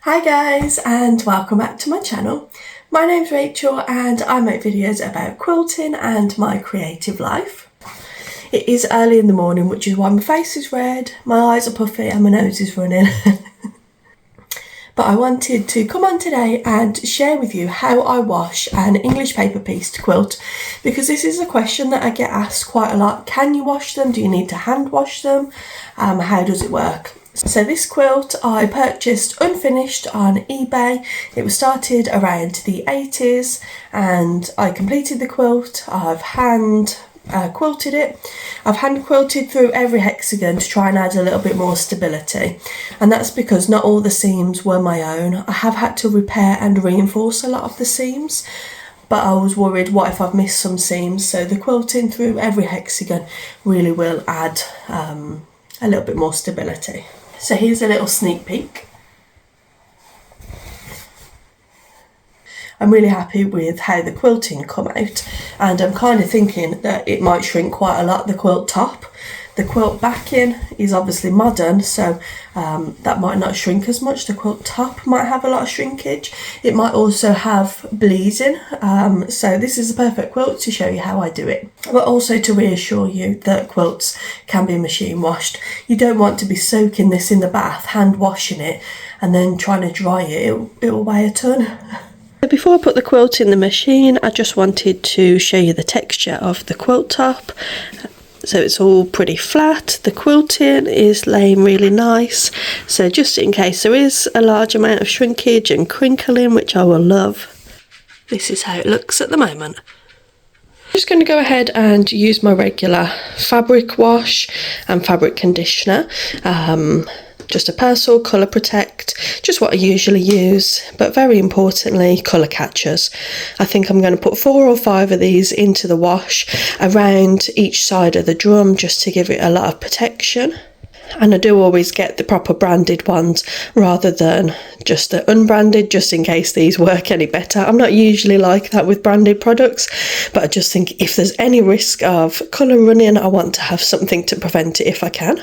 Hi guys, and welcome back to my channel. My name's Rachel and I make videos about quilting and my creative life. It is early in the morning, which is why my face is red, my eyes are puffy and my nose is running. But I wanted to come on today and share with you how I wash an English paper piece to quilt, because this is a question that I get asked quite a lot. Can you wash them? Do you need to hand wash them? How does it work? So this quilt I purchased unfinished on eBay. It was started around the 80s and I completed the quilt. I've hand quilted it. I've hand quilted through every hexagon to try and add a little bit more stability, and that's because not all the seams were my own. I have had to repair and reinforce a lot of the seams, but I was worried what if I've missed some seams, so the quilting through every hexagon really will add a little bit more stability. So here's a little sneak peek. I'm really happy with how the quilting come out, and I'm kind of thinking that it might shrink quite a lot, the quilt top. The quilt backing is obviously modern, so that might not shrink as much. The quilt top might have a lot of shrinkage. It might also have bleeding, so this is a perfect quilt to show you how I do it, but also to reassure you that quilts can be machine washed. You don't want to be soaking this in the bath, hand washing it, and then trying to dry it. It'll weigh a ton. Before I put the quilt in the machine, I just wanted to show you the texture of the quilt top. So it's all pretty flat. The quilting is laying really nice. So just in case there is a large amount of shrinkage and crinkling, which I will love, this is how it looks at the moment. I'm just going to go ahead and use my regular fabric wash and fabric conditioner. Just a Persil Colour Protect, just what I usually use, but very importantly, colour catchers. I think I'm going to put 4 or 5 of these into the wash around each side of the drum just to give it a lot of protection. And I do always get the proper branded ones rather than just the unbranded, just in case these work any better. I'm not usually like that with branded products, but I just think if there's any risk of colour running, I want to have something to prevent it if I can.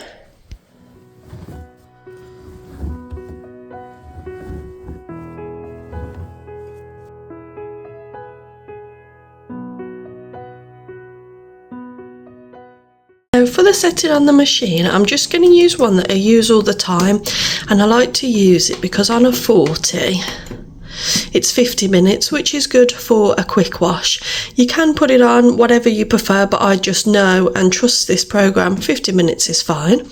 So for the setting on the machine, I'm just going to use one that I use all the time, and I like to use it because on a 40 it's 50 minutes, which is good for a quick wash. You can put it on whatever you prefer, but I just know and trust this program, 50 minutes is fine.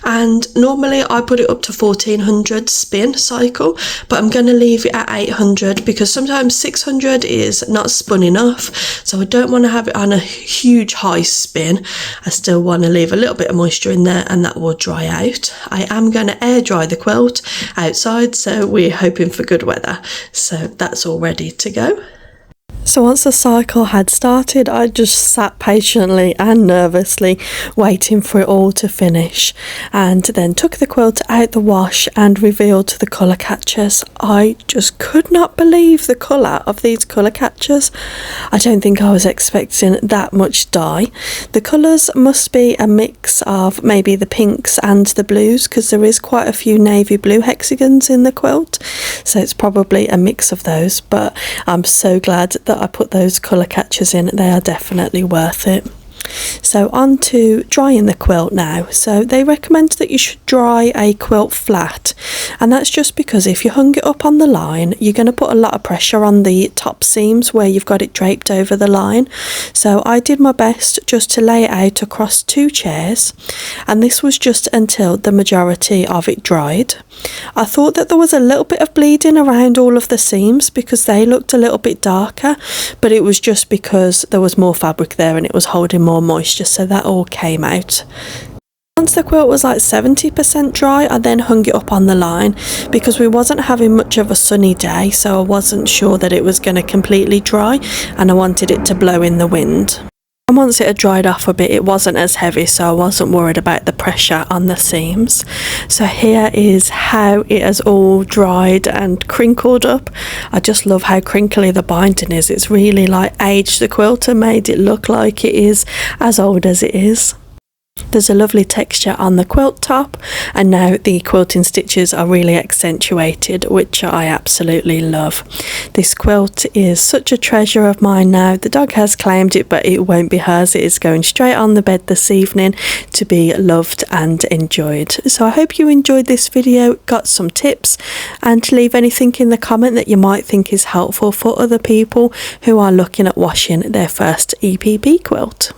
And normally I put it up to 1400 spin cycle, but I'm going to leave it at 800 because sometimes 600 is not spun enough, so I don't want to have it on a huge high spin. I still want to leave a little bit of moisture in there and that will dry out. I am going to air dry the quilt outside, so we're hoping for good weather. So that's all ready to go. So once the cycle had started, I just sat patiently and nervously waiting for it all to finish, and then took the quilt out the wash and revealed the colour catchers. I just could not believe the colour of these colour catchers. I don't think I was expecting that much dye. The colours must be a mix of maybe the pinks and the blues, because there is quite a few navy blue hexagons in the quilt, so it's probably a mix of those, but I'm so glad that I put those colour catchers in. They are definitely worth it. So on to drying the quilt now. So they recommend that you should dry a quilt flat, and that's just because if you hung it up on the line, you're going to put a lot of pressure on the top seams where you've got it draped over the line. So I did my best just to lay it out across 2 chairs, and this was just until the majority of it dried. I thought that there was a little bit of bleeding around all of the seams because they looked a little bit darker, but it was just because there was more fabric there and it was holding more moisture, so that all came out. Once the quilt was like 70% dry, I then hung it up on the line because we wasn't having much of a sunny day, so I wasn't sure that it was going to completely dry and I wanted it to blow in the wind. And once it had dried off a bit, it wasn't as heavy, so I wasn't worried about the pressure on the seams. So here is how it has all dried and crinkled up. I just love how crinkly the binding is. It's really like aged the quilt and made it look like it is as old as it is. There's a lovely texture on the quilt top, and now the quilting stitches are really accentuated, which I absolutely love. This quilt is such a treasure of mine now. The dog has claimed it, but it won't be hers. It is going straight on the bed this evening to be loved and enjoyed. So I hope you enjoyed this video, got some tips, and leave anything in the comment that you might think is helpful for other people who are looking at washing their first EPP quilt.